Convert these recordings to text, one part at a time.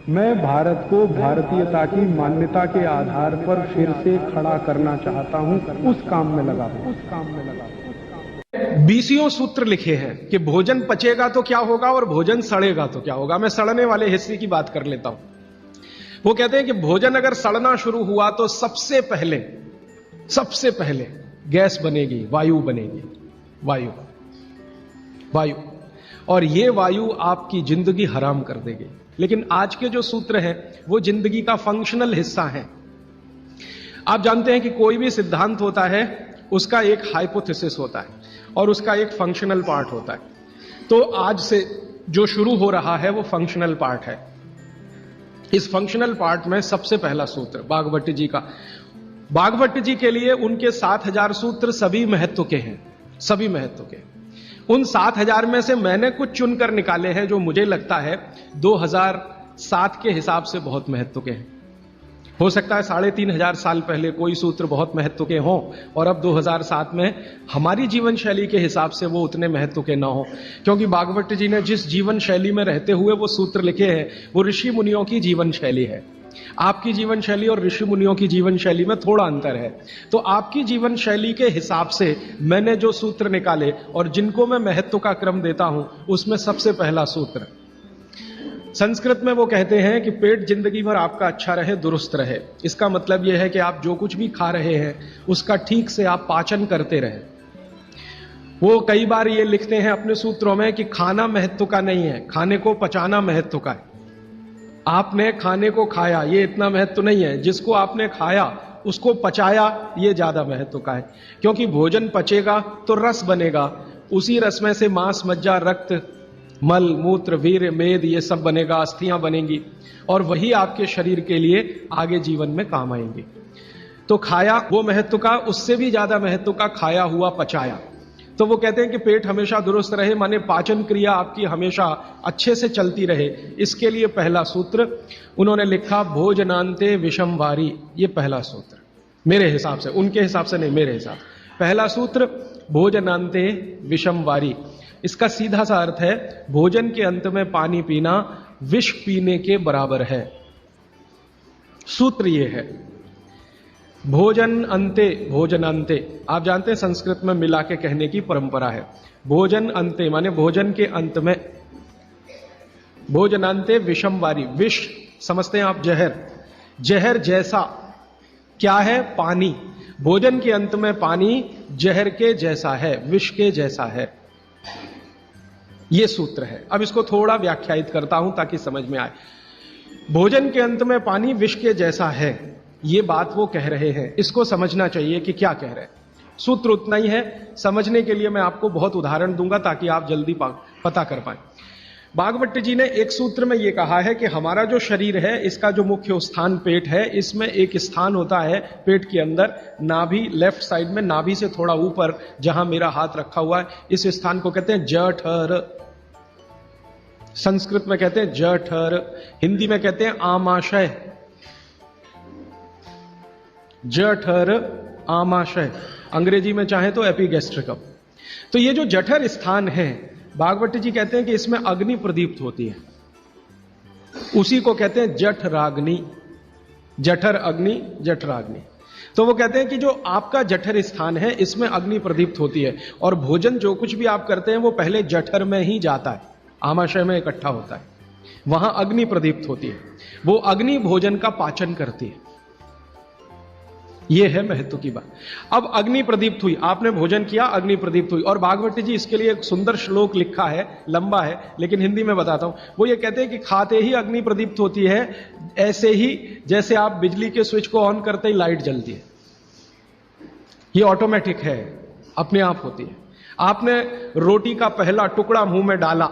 मैं भारत को भारतीयता की मान्यता के आधार पर फिर से खड़ा करना चाहता हूं, उस काम में लगा हूं। 20 सूत्र लिखे हैं कि भोजन पचेगा तो क्या होगा और भोजन सड़ेगा तो क्या होगा। मैं सड़ने वाले हिस्से की बात कर लेता हूं। वो कहते हैं कि भोजन अगर सड़ना शुरू हुआ तो सबसे पहले गैस बनेगी, वायु बनेगी, वायु, और ये वायु आपकी जिंदगी हराम कर देगी। लेकिन आज के जो सूत्र हैं वो जिंदगी का फंक्शनल हिस्सा है। आप जानते हैं कि कोई भी सिद्धांत होता है उसका एक हाइपोथेसिस होता है और उसका एक फंक्शनल पार्ट होता है। तो आज से जो शुरू हो रहा है वो फंक्शनल पार्ट है। इस फंक्शनल पार्ट में सबसे पहला सूत्र भागवत जी का। भागवत जी के लिए उनके 7000 सूत्र सभी महत्व के हैं, सभी महत्व के। उन 7000 में से मैंने कुछ चुनकर निकाले हैं जो मुझे लगता है 2007 के हिसाब से बहुत महत्व के हैं। हो सकता है 3500 साल पहले कोई सूत्र बहुत महत्व के हों और अब 2007 में हमारी जीवन शैली के हिसाब से वो उतने महत्व के ना हो, क्योंकि भागवत जी ने जिस जीवन शैली में रहते हुए वो सूत्र लिखे हैं वो ऋषि मुनियों की जीवन शैली है। आपकी जीवन शैली और ऋषि मुनियों की जीवन शैली में थोड़ा अंतर है। तो आपकी जीवन शैली के हिसाब से मैंने जो सूत्र निकाले और जिनको मैं महत्व का क्रम देता हूं उसमें सबसे पहला सूत्र, संस्कृत में वो कहते हैं कि पेट जिंदगी भर आपका अच्छा रहे, दुरुस्त रहे। इसका मतलब यह है कि आप जो कुछ भी खा रहे हैं उसका ठीक से आप पाचन करते रहे। वो कई बार ये लिखते हैं अपने सूत्रों में कि खाना महत्व का नहीं है, खाने को पचाना महत्व का है। आपने खाने को खाया ये इतना महत्व नहीं है, जिसको आपने खाया उसको पचाया ये ज्यादा महत्व का है। क्योंकि भोजन पचेगा तो रस बनेगा, उसी रस में से मांस, मज्जा, रक्त, मल, मूत्र, वीर्य, मेद ये सब बनेगा, अस्थियां बनेंगी और वही आपके शरीर के लिए आगे जीवन में काम आएंगे। तो खाया वो महत्व का, उससे भी ज्यादा महत्व का खाया हुआ पचाया। तो वो कहते हैं कि पेट हमेशा दुरुस्त रहे, माने पाचन क्रिया आपकी हमेशा अच्छे से चलती रहे। इसके लिए पहला सूत्र उन्होंने लिखा भोजनांते विषम वारी। ये पहला सूत्र मेरे हिसाब से, उनके हिसाब से नहीं, मेरे हिसाब। पहला सूत्र भोजनांते विषम वारी। इसका सीधा सा अर्थ है भोजन के अंत में पानी पीना विष पीने के बराबर है। सूत्र ये है भोजन अंते, भोजनांते। आप जानते हैं संस्कृत में मिला के कहने की परंपरा है। भोजन अंते माने भोजन के अंत में, भोजनांते विषम वारी। विष समझते हैं आप, जहर, जहर जैसा क्या है? पानी। भोजन के अंत में पानी जहर के जैसा है, विष के जैसा है। यह सूत्र है। अब इसको थोड़ा व्याख्यायित करता हूं ताकि समझ में आए। भोजन के अंत में पानी विष के जैसा है, यह बात वो कह रहे हैं। इसको समझना चाहिए कि क्या कह रहे हैं। सूत्र उतना ही है, समझने के लिए मैं आपको बहुत उदाहरण दूंगा ताकि आप जल्दी पता कर पाए। भागवत जी ने एक सूत्र में यह कहा है कि हमारा जो शरीर है इसका जो मुख्य स्थान पेट है, इसमें एक स्थान होता है पेट के अंदर, नाभि, लेफ्ट साइड में, नाभि से थोड़ा ऊपर जहां मेरा हाथ रखा हुआ है, इस स्थान को कहते हैं जठर। संस्कृत में कहते हैं जठर, हिंदी में कहते हैं आमाशय। जठर, आमाशय, अंग्रेजी में चाहे तो एपिगैस्ट्रिकम। तो ये जो जठर स्थान है, भागवत जी कहते हैं कि इसमें अग्नि प्रदीप्त होती है, उसी को कहते हैं जठराग्नि। जठर अग्नि, जठराग्नि। तो वो कहते हैं कि जो आपका जठर स्थान है इसमें अग्नि प्रदीप्त होती है और भोजन जो कुछ भी आप करते हैं वो पहले जठर में ही जाता है, आमाशय में इकट्ठा होता है, वहां अग्नि प्रदीप्त होती है। वो अग्नि भोजन का पाचन करती है। यह है महत्व की बात। अब अग्नि प्रदीप्त हुई, आपने भोजन किया, अग्नि प्रदीप्त हुई। और भागवत जी इसके लिए एक सुंदर श्लोक लिखा है, लंबा है लेकिन हिंदी में बताता हूं। वो ये कहते हैं कि खाते ही अग्नि प्रदीप्त होती है, ऐसे ही जैसे आप बिजली के स्विच को ऑन करते ही लाइट जलती है। ये ऑटोमेटिक है, अपने आप होती है। आपने रोटी का पहला टुकड़ा मुंह में डाला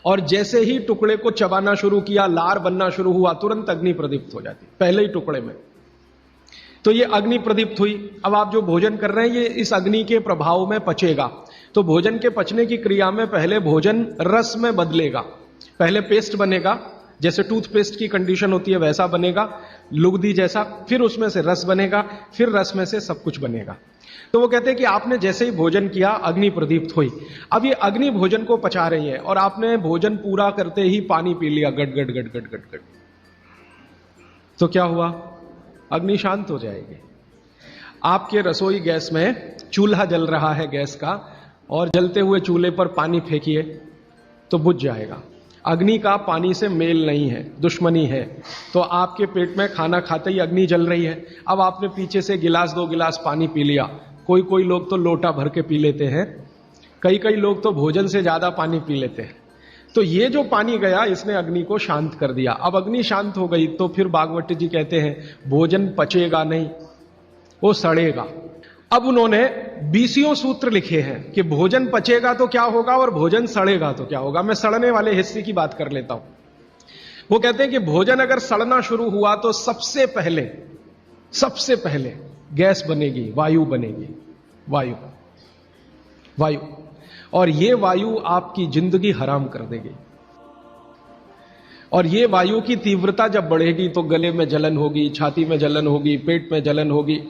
और जैसे ही टुकड़े को चबाना शुरू किया, लार बनना शुरू हुआ, तुरंत अग्नि प्रदीप्त हो जाती, पहले ही टुकड़े में। तो ये अग्नि प्रदीप्त हुई। अब आप जो भोजन कर रहे हैं ये इस अग्नि के प्रभाव में पचेगा। तो भोजन के पचने की क्रिया में पहले भोजन रस में बदलेगा। पहले पेस्ट बनेगा, जैसे टूथपेस्ट की कंडीशन होती है वैसा बनेगा, लुगदी जैसा। फिर उसमें से रस बनेगा, फिर रस में से सब कुछ बनेगा। तो वो कहते हैं कि आपने जैसे ही भोजन किया अग्नि प्रदीप्त हुई। अब ये अग्नि भोजन को पचा रही है और आपने भोजन पूरा करते ही पानी पी लिया, गट गट गट गट गट गट। तो क्या हुआ? अग्नि शांत हो जाएगी। आपके रसोई गैस में चूल्हा जल रहा है गैस का, और जलते हुए चूल्हे पर पानी फेंकिए तो बुझ जाएगा। अग्नि का पानी से मेल नहीं है, दुश्मनी है। तो आपके पेट में खाना खाते ही अग्नि जल रही है। अब आपने पीछे से गिलास 2 गिलास पानी पी लिया, कोई लोग तो लोटा भर के पी लेते हैं, कई लोग तो भोजन से ज्यादा पानी पी लेते हैं। तो ये जो पानी गया इसने अग्नि को शांत कर दिया। अब अग्नि शांत हो गई तो फिर भागवत जी कहते हैं भोजन पचेगा नहीं, वो सड़ेगा। अब उन्होंने 20 सूत्र लिखे हैं कि भोजन पचेगा तो क्या होगा और भोजन सड़ेगा तो क्या होगा। मैं सड़ने वाले हिस्से की बात कर लेता हूं। वो कहते हैं कि भोजन अगर सड़ना शुरू हुआ तो सबसे पहले गैस बनेगी, वायु बनेगी, वायु। और ये वायु आपकी जिंदगी हराम कर देगी। और ये वायु की तीव्रता जब बढ़ेगी तो गले में जलन होगी, छाती में जलन होगी, पेट में जलन होगी।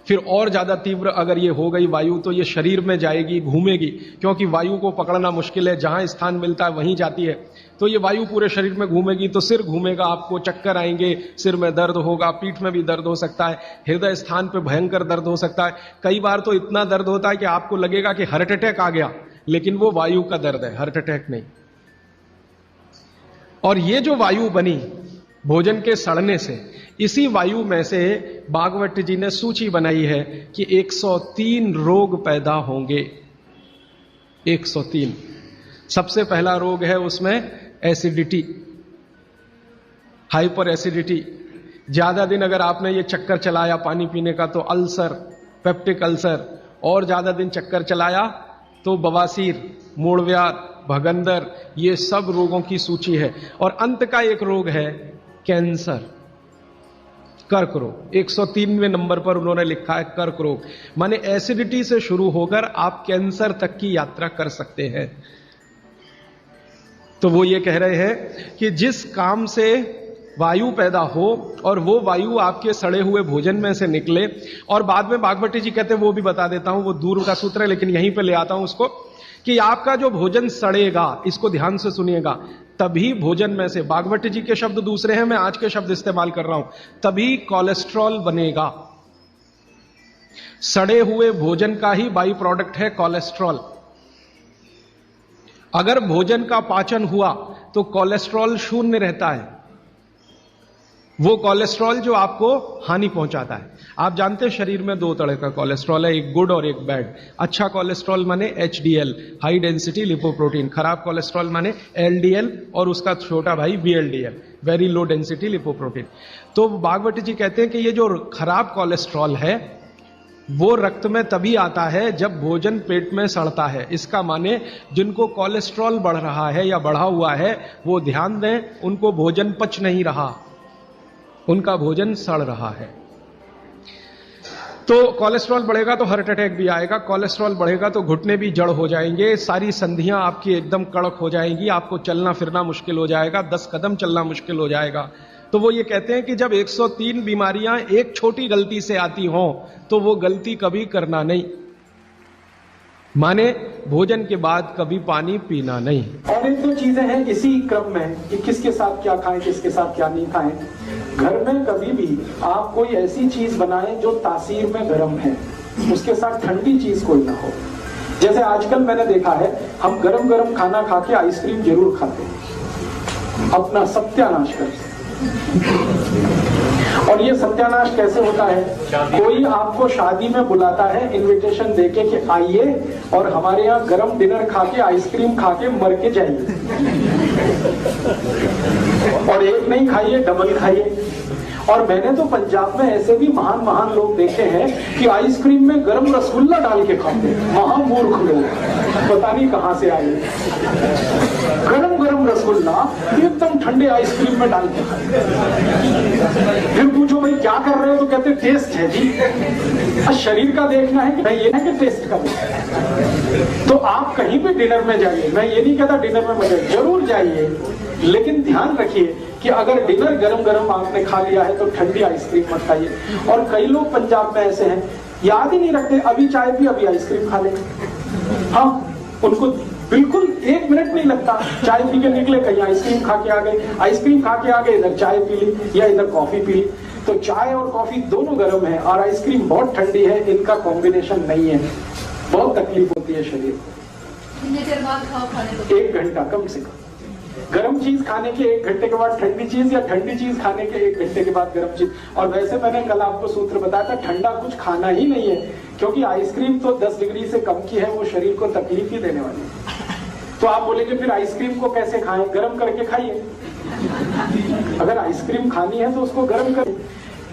फिर और ज्यादा तीव्र अगर ये हो गई वायु तो ये शरीर में जाएगी, घूमेगी, क्योंकि वायु को पकड़ना मुश्किल है, जहां स्थान मिलता है वहीं जाती है। तो ये वायु पूरे शरीर में घूमेगी तो सिर घूमेगा, आपको चक्कर आएंगे, सिर में दर्द होगा, पीठ में भी दर्द हो सकता है, हृदय स्थान पे भयंकर दर्द हो सकता है। कई बार तो इतना दर्द होता है कि आपको लगेगा कि हार्ट अटैक आ गया, लेकिन वो वायु का दर्द है, हार्ट अटैक नहीं। और ये जो वायु बनी भोजन के सड़ने से, इसी वायु में से भागवत जी ने सूची बनाई है कि 103 रोग पैदा होंगे। 103। सबसे पहला रोग है उसमें एसिडिटी, हाइपर एसिडिटी। ज्यादा दिन अगर आपने ये चक्कर चलाया पानी पीने का तो अल्सर, पेप्टिक अल्सर, और ज्यादा दिन चक्कर चलाया तो बवासीर, मूढ़व्याध, भगंदर, ये सब रोगों की सूची है। और अंत का एक रोग है कैंसर, कर्क रोग। 103वें नंबर पर उन्होंने लिखा है कर्क रोग। माने एसिडिटी से शुरू होकर आप कैंसर तक की यात्रा कर सकते हैं। तो वो ये कह रहे हैं कि जिस काम से वायु पैदा हो और वो वायु आपके सड़े हुए भोजन में से निकले, और बाद में भागवती जी कहते हैं, वो भी बता देता हूं, वो दूर का सूत्र है लेकिन यहीं पे ले आता हूं उसको, कि आपका जो भोजन सड़ेगा, इसको ध्यान से सुनिएगा, तभी भोजन में से, भागवती जी के शब्द दूसरे हैं, मैं आज के शब्द इस्तेमाल कर रहा हूं, तभी कोलेस्ट्रॉल बनेगा। सड़े हुए भोजन का ही बाई प्रोडक्ट है कोलेस्ट्रॉल। अगर भोजन का पाचन हुआ तो कोलेस्ट्रॉल शून्य रहता है, वो कोलेस्ट्रॉल जो आपको हानि पहुंचाता है। आप जानते हैं शरीर में 2 तरह का कोलेस्ट्रॉल है, एक गुड और एक बैड। अच्छा कोलेस्ट्रॉल माने HDL, हाई डेंसिटी लिपोप्रोटीन। खराब कोलेस्ट्रॉल माने LDL और उसका छोटा भाई VLDL, very low density lipoprotein. तो भागवती जी कहते हैं कि ये जो खराब कोलेस्ट्रॉल है वो रक्त में तभी आता है जब भोजन पेट में सड़ता है। इसका माने जिनको कोलेस्ट्रॉल बढ़ रहा है या बढ़ा हुआ है वो ध्यान दें, उनको भोजन पच नहीं रहा, उनका भोजन सड़ रहा है। तो कोलेस्ट्रॉल बढ़ेगा तो हार्ट अटैक भी आएगा, कोलेस्ट्रॉल बढ़ेगा तो घुटने भी जड़ हो जाएंगे, सारी संधियां आपकी एकदम कड़क हो जाएंगी, आपको चलना फिरना मुश्किल हो जाएगा, 10 कदम चलना मुश्किल हो जाएगा। तो वो ये कहते हैं कि जब 103 बीमारियां एक छोटी गलती से आती हों तो वो गलती कभी करना नहीं, माने भोजन के बाद कभी पानी पीना नहीं। और एक 2 चीजें हैं इसी क्रम में कि किसके साथ क्या खाएं, किसके साथ क्या नहीं खाएं। घर में कभी भी आप कोई ऐसी चीज बनाएं जो तासीर में गर्म है, उसके साथ ठंडी चीज कोई ना हो। जैसे आजकल मैंने देखा है, हम गरम गरम खाना खा के आइसक्रीम जरूर खाते हैं, अपना सत्यानाश करते। और ये सत्यानाश कैसे होता है? कोई आपको शादी में बुलाता है इनविटेशन देके कि आइए और हमारे यहाँ गरम डिनर खा के आइसक्रीम खा के मर के जाइए, और एक नहीं खाइए, डबल खाइए। और मैंने तो पंजाब में ऐसे भी महान महान लोग देखे हैं कि आइसक्रीम में गरम रसगुल्ला डाल के खाते, महामूर्ख लोग, पता नहीं कहां से आए। गरम गरम रसगुल्ला एकदम ठंडे आइसक्रीम में डाल के खाते। फिर पूछो भाई क्या कर रहे हो, तो कहते टेस्ट है जी। शरीर का देखना है कि नहीं, ये है कि टेस्ट का देखना। तो आप कहीं भी डिनर में जाइए, मैं ये नहीं कहता डिनर में मजा, जरूर जाइए, लेकिन ध्यान रखिए कि अगर डिनर गरम गरम आपने खा लिया है तो ठंडी आइसक्रीम मत खाइए। और कई लोग पंजाब में ऐसे हैं, याद ही नहीं रखते, अभी चाय पी अभी आइसक्रीम खा ले। हाँ, उनको बिल्कुल 1 मिनट नहीं लगता। चाय पी के निकले, कहीं आइसक्रीम खा के आ गए, आइसक्रीम खा के आ गए, इधर चाय पी ली या इधर कॉफी पी ली। तो चाय और कॉफी दोनों गर्म है और आइसक्रीम बहुत ठंडी है, इनका कॉम्बिनेशन नहीं है, बहुत तकलीफ होती है शरीर को। कितनी देर बाद खाओ खाने को? 1 घंटा कम से कम। गर्म चीज खाने के 1 घंटे के बाद ठंडी चीज, या ठंडी चीज खाने के 1 घंटे के बाद गर्म चीज। और वैसे मैंने कल आपको सूत्र बताया था, ठंडा कुछ खाना ही नहीं है, क्योंकि आइसक्रीम तो 10 डिग्री से कम की है, वो शरीर को तकलीफ ही देने वाली है। तो आप बोलेंगे फिर आइसक्रीम को कैसे खाएं? गर्म करके खाइए। अगर आइसक्रीम खानी है तो उसको गर्म करें।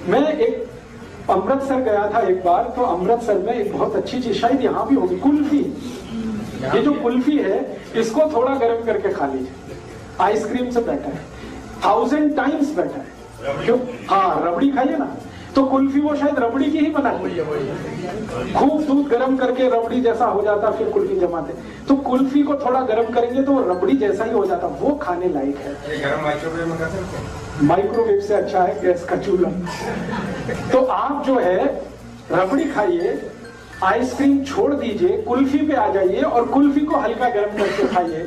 मैं एक अमृतसर गया था एक बार, तो अमृतसर में एक बहुत अच्छी चीज, शायद यहाँ भी होगी, कुल्फी। ये जो कुल्फी है, इसको थोड़ा गर्म करके खा लीजिए, आइसक्रीम से बेटर है, 1000 टाइम्स बेटर है। क्यों? हाँ, रबड़ी खाइए ना, तो कुल्फी वो शायद रबड़ी की ही बनाई है, खूब दूध गर्म करके रबड़ी जैसा हो जाता, फिर कुल्फी जमाते। तो कुल्फी को थोड़ा गर्म करेंगे तो वो रबड़ी जैसा ही हो जाता, वो खाने लायक है। माइक्रोवेव से अच्छा है गैस का चूल्हा। तो आप जो है रबड़ी खाइए, आइसक्रीम छोड़ दीजिए, कुल्फी पे आ जाइए और कुल्फी को हल्का गर्म करके खाइए,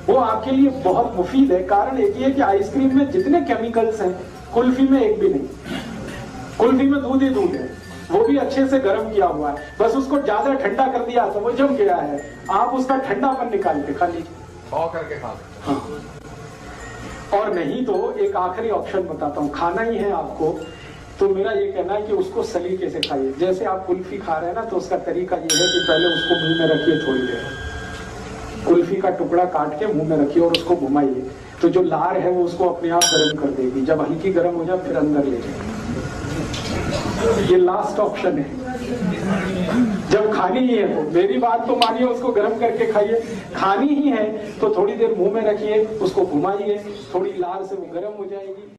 वो आपके लिए बहुत मुफीद है। कारण एक ही है कि आइसक्रीम में जितने केमिकल्स हैं, कुल्फी में एक भी नहीं। कुल्फी में दूध ही दूध है, वो भी अच्छे से गर्म किया हुआ है, बस उसको ज्यादा ठंडा कर दिया तो वो जम गया है। आप उसका ठंडापन निकाल के खा लीजिए, करके खा। हाँ। और नहीं तो एक आखिरी ऑप्शन बताता हूँ, खाना ही है आपको, तो मेरा ये कहना है कि उसको सलीके से खाइए। जैसे आप कुल्फी खा रहे हैं ना, तो उसका तरीका ये है कि पहले उसको मुंह में रखिए, थोड़ी देर कुल्फी का टुकड़ा काट के मुंह में रखिए और उसको घुमाइए, तो जो लार है वो उसको अपने आप गर्म कर देगी। जब हल्की गर्म हो जाए फिर अंदर ले जाए। ये लास्ट ऑप्शन है। जब खानी ही है तो मेरी बात तो मानिए, उसको गर्म करके खाइए। खानी ही है तो थोड़ी देर मुंह में रखिए, उसको घुमाइए, थोड़ी लार से वो गर्म हो जाएगी।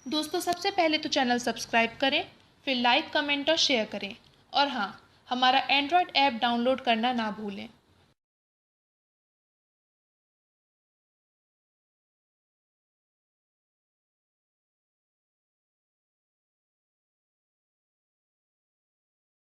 दोस्तों, सबसे पहले तो चैनल सब्सक्राइब करें, फिर लाइक, कमेंट और शेयर करें। और हाँ, हमारा एंड्रॉयड ऐप डाउनलोड करना ना भूलें।